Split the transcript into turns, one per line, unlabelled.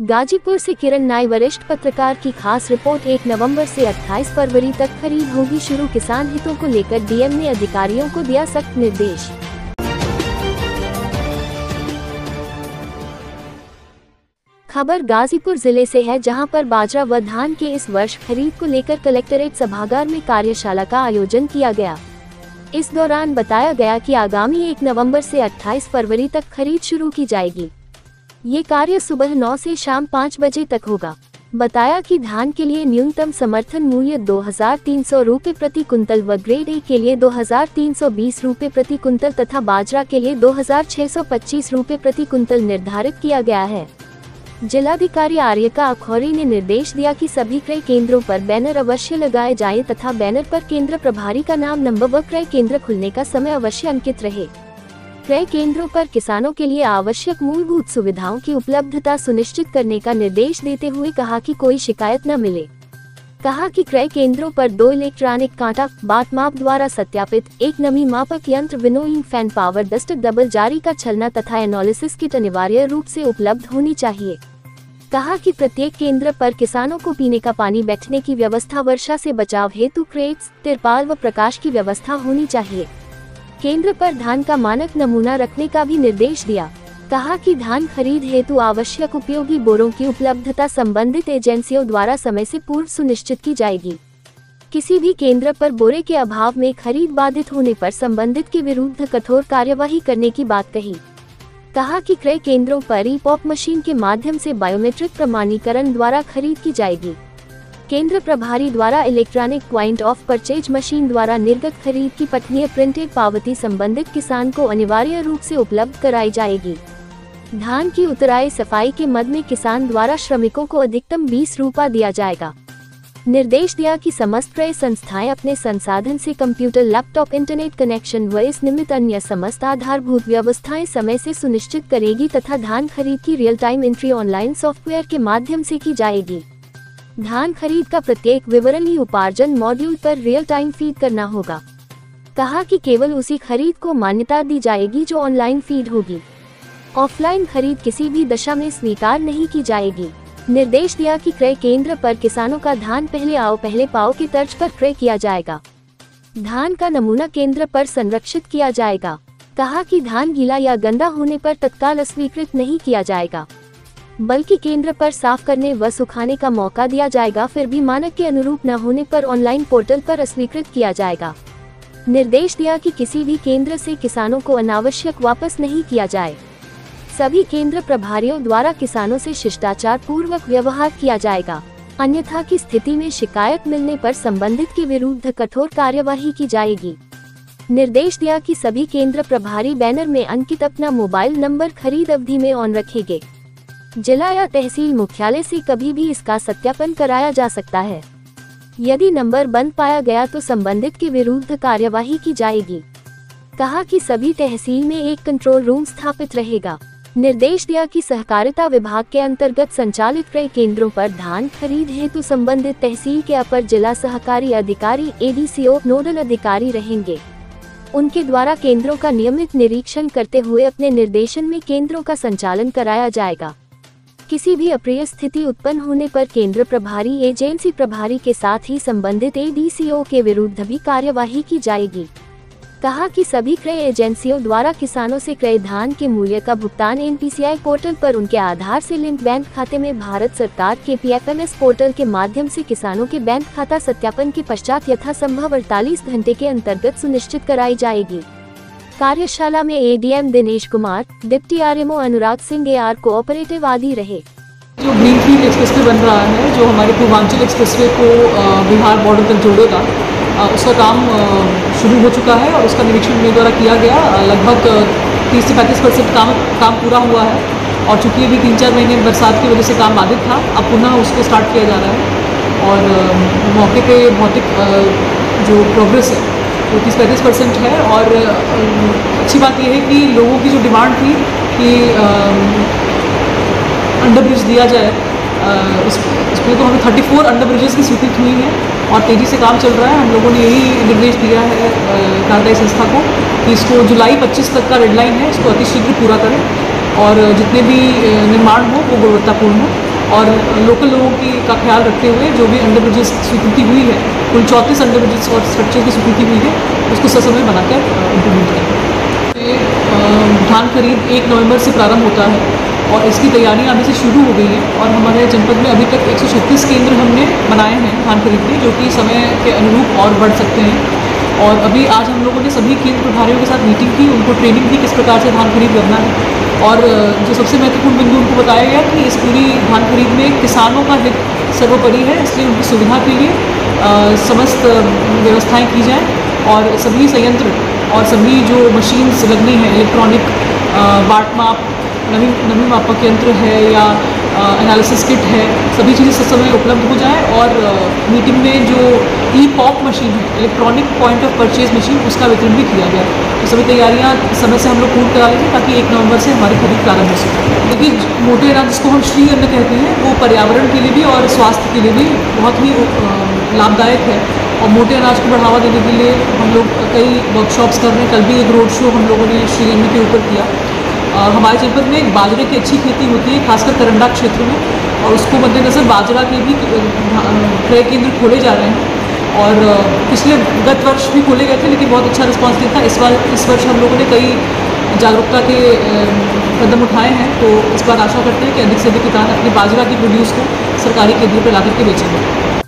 गाजीपुर से किरण नाई, वरिष्ठ पत्रकार की खास रिपोर्ट। 1 नवंबर से 28 फरवरी तक खरीद होगी शुरू। किसान हितों को लेकर डीएम ने अधिकारियों को दिया सख्त निर्देश। खबर गाजीपुर जिले से है, जहां पर बाजरा व धान के इस वर्ष खरीद को लेकर कलेक्ट्रेट सभागार में कार्यशाला का आयोजन किया गया। इस दौरान बताया गया कि आगामी 1 नवंबर से 28 फरवरी तक खरीद शुरू की जाएगी। ये कार्य सुबह 9 से शाम 5 बजे तक होगा। बताया कि धान के लिए न्यूनतम समर्थन मूल्य 2300 रुपये प्रति कुंतल व ग्रेड ए के लिए 2320 रुपये प्रति कुंतल तथा बाजरा के लिए 2625 रुपये प्रति कुंतल निर्धारित किया गया है। जिलाधिकारी आर्यका अखौरी ने निर्देश दिया कि सभी क्रय केंद्रों पर बैनर अवश्य लगाए जाएं तथा बैनर पर केंद्र प्रभारी का नाम, नंबर व क्रय केंद्र खुलने का समय अवश्य अंकित रहे। क्रय केंद्रों पर किसानों के लिए आवश्यक मूलभूत सुविधाओं की उपलब्धता सुनिश्चित करने का निर्देश देते हुए कहा कि कोई शिकायत न मिले। कहा कि क्रय केंद्रों पर 2 इलेक्ट्रॉनिक कांटा, बाट माप द्वारा सत्यापित, 1 नमी मापक यंत्र, winnowing fan, power duster, double जारी का छलना तथा एनालिसिस किट अनिवार्य रूप से उपलब्ध होनी चाहिए। कहा कि प्रत्येक केंद्र पर किसानों को पीने का पानी, बैठने की व्यवस्था, वर्षा से बचाव हेतु क्रेट्स, तिरपाल व प्रकाश की व्यवस्था होनी चाहिए। केंद्र पर धान का मानक नमूना रखने का भी निर्देश दिया। कहा कि धान खरीद हेतु आवश्यक उपयोगी बोरों की उपलब्धता संबंधित एजेंसियों द्वारा समय से पूर्व सुनिश्चित की जाएगी। किसी भी केंद्र पर बोरे के अभाव में खरीद बाधित होने पर संबंधित के विरुद्ध कठोर कार्यवाही करने की बात कही। कहा कि क्रय केंद्रों पर ई-पॉप मशीन के माध्यम से बायोमेट्रिक प्रमाणीकरण द्वारा खरीद की जाएगी। केंद्र प्रभारी द्वारा electronic point of purchase machine द्वारा निर्गत खरीद की पठनीय प्रिंटेड पावती संबंधित किसान को अनिवार्य रूप से उपलब्ध कराई जाएगी। धान की उतराई सफाई के मद में किसान द्वारा श्रमिकों को अधिकतम 20 रुपया दिया जाएगा। निर्देश दिया कि समस्त क्रय संस्थाएं अपने संसाधन से कंप्यूटर, लैपटॉप, इंटरनेट कनेक्शन व इस निमित्त अन्य समस्त आधारभूत व्यवस्थाएं समय से सुनिश्चित करेगी तथा धान खरीद की real time entry online software के माध्यम से की जाएगी। धान खरीद का प्रत्येक विवरण ही उपार्जन मॉड्यूल पर रियल टाइम फीड करना होगा। कहा कि केवल उसी खरीद को मान्यता दी जाएगी जो ऑनलाइन फीड होगी। ऑफलाइन खरीद किसी भी दशा में स्वीकार नहीं की जाएगी। निर्देश दिया कि क्रय केंद्र पर किसानों का धान पहले आओ पहले पाओ की तर्ज पर क्रय किया जाएगा। धान का नमूना केंद्र पर संरक्षित किया जाएगा। कहा कि धान गीला या गंदा होने पर तत्काल अस्वीकृत नहीं किया जाएगा, बल्कि केंद्र पर साफ करने व सुखाने का मौका दिया जाएगा। फिर भी मानक के अनुरूप न होने पर ऑनलाइन पोर्टल पर अस्वीकृत किया जाएगा। निर्देश दिया कि किसी भी केंद्र से किसानों को अनावश्यक वापस नहीं किया जाए। सभी केंद्र प्रभारियों द्वारा किसानों से शिष्टाचार पूर्वक व्यवहार किया जाएगा, अन्यथा की स्थिति में शिकायत मिलने पर संबंधित के विरुद्ध कठोर कार्यवाही की जाएगी। निर्देश दिया कि सभी केंद्र प्रभारी बैनर में अंकित अपना मोबाइल नंबर खरीद अवधि में ऑन रखेंगे। जिला या तहसील मुख्यालय से कभी भी इसका सत्यापन कराया जा सकता है। यदि नंबर बंद पाया गया तो संबंधित के विरुद्ध कार्यवाही की जाएगी। कहा कि सभी तहसील में एक कंट्रोल रूम स्थापित रहेगा। निर्देश दिया कि सहकारिता विभाग के अंतर्गत संचालित क्रय केंद्रों पर धान खरीद हेतु संबंधित तहसील के अपर जिला सहकारी अधिकारी, एडीसीओ, नोडल अधिकारी रहेंगे। उनके द्वारा केंद्रों का नियमित निरीक्षण करते हुए अपने निर्देशन में केंद्रों का संचालन कराया जाएगा। किसी भी अप्रिय स्थिति उत्पन्न होने पर केंद्र प्रभारी, एजेंसी प्रभारी के साथ ही संबंधित एडीसीओ के विरुद्ध भी कार्यवाही की जाएगी। कहा कि सभी क्रय एजेंसियों द्वारा किसानों से क्रय धान के मूल्य का भुगतान एनपीसीआई पोर्टल पर उनके आधार से लिंक बैंक खाते में भारत सरकार के पीएफएमएस पोर्टल के माध्यम से किसानों के बैंक खाता सत्यापन के पश्चात यथासंभव 48 घंटे के अंतर्गत सुनिश्चित कराई जाएगी। कार्यशाला में ADM Dinesh Kumar, deputy RMO Anurag Singh, AR cooperative आदि रहे।
जो ग्रीनफील्ड एक्सप्रेसवे बन रहा है, जो हमारे पूर्वांचल एक्सप्रेसवे को बिहार बॉर्डर तक जोड़ेगा, उसका काम शुरू हो चुका है और उसका निरीक्षण मेरे द्वारा किया गया। लगभग 30 से 35% काम पूरा हुआ है और चूँकि अभी 3-4 महीने बरसात की वजह से काम बाधित था, अब पुनः उसको स्टार्ट किया जा रहा है और मौके पे भौतिक जो प्रोग्रेस है वो 30-35% है। और अच्छी बात यह है कि लोगों की जो डिमांड थी कि अंडर ब्रिज दिया जाए, इसमें तो हमें 34 अंडर ब्रिजेस की स्वीकृति हुई है और तेज़ी से काम चल रहा है। हम लोगों ने यही निर्देश दिया है कार्यदायी संस्था को कि इसको जुलाई 25 तक का डेडलाइन है, इसको अतिशीघ्र पूरा करें और जितने भी निर्माण हो वो गुणवत्तापूर्ण हो। और लोकल लोगों का ख्याल रखते हुए जो भी अंडर ब्रिजेस स्वीकृति हुई है, कुल 34 अंडर ब्रिजेस और स्ट्रक्चर की स्वीकृति हुई है, उसको ससमय बनाकर इम्प्लीमेंट करें। धान खरीद 1 नवंबर से प्रारंभ होता है और इसकी तैयारियां अभी से शुरू हो गई हैं और हमारे जनपद में अभी तक 136 केंद्र हमने बनाए हैं धान खरीद के, जो कि समय के अनुरूप और बढ़ सकते हैं। और अभी आज हम लोगों ने सभी केंद्र प्रभारियों के साथ मीटिंग की, उनको ट्रेनिंग दी किस प्रकार से धान खरीद करना है। और जो सबसे महत्वपूर्ण बिंदु उनको बताया गया कि इस पूरी धान खरीद में किसानों का हित सर्वोपरि है, इसलिए उनकी सुविधा के लिए समस्त व्यवस्थाएं की जाएं और सभी संयंत्र और सभी जो मशीन्स लगनी है, इलेक्ट्रॉनिक बाट माप, नमी मापक यंत्र है या एनालिसिस किट है, सभी चीज़ें इस समय उपलब्ध हो जाए। और मीटिंग में जो ई-पॉप मशीन है, electronic point of purchase machine, उसका वितरण भी किया गया। तो सभी तैयारियां समय से हम लोग पूर्ण करा लेंगे ताकि 1 नवंबर से हमारी खरीद प्रारंभ हो सके। देखिए, मोटे अनाज जिसको हम श्री अन्न कहते हैं, वो पर्यावरण के लिए भी और स्वास्थ्य के लिए भी बहुत ही लाभदायक है। और मोटे अनाज को बढ़ावा देने के लिए हम लोग कई वर्कशॉप्स कर रहे हैं। कल भी एक रोड शो हम लोगों ने श्री अन्न के ऊपर किया। हमारे जनपद में बाजरे की अच्छी खेती होती है, खासकर करंडा क्षेत्र में, और उसको मद्देनज़र बाजरा के भी क्रय केंद्र खोले जा रहे हैं। और गत वर्ष भी खोले गए थे, लेकिन बहुत अच्छा रिस्पांस नहीं था। इस वर्ष हम लोगों ने कई जागरूकता के कदम उठाए हैं, तो इस बार आशा करते हैं कि अधिक से अधिक किसान अपनी बाजरा की प्रोड्यूस को सरकारी केंद्र पर ला करके बेचेंगे।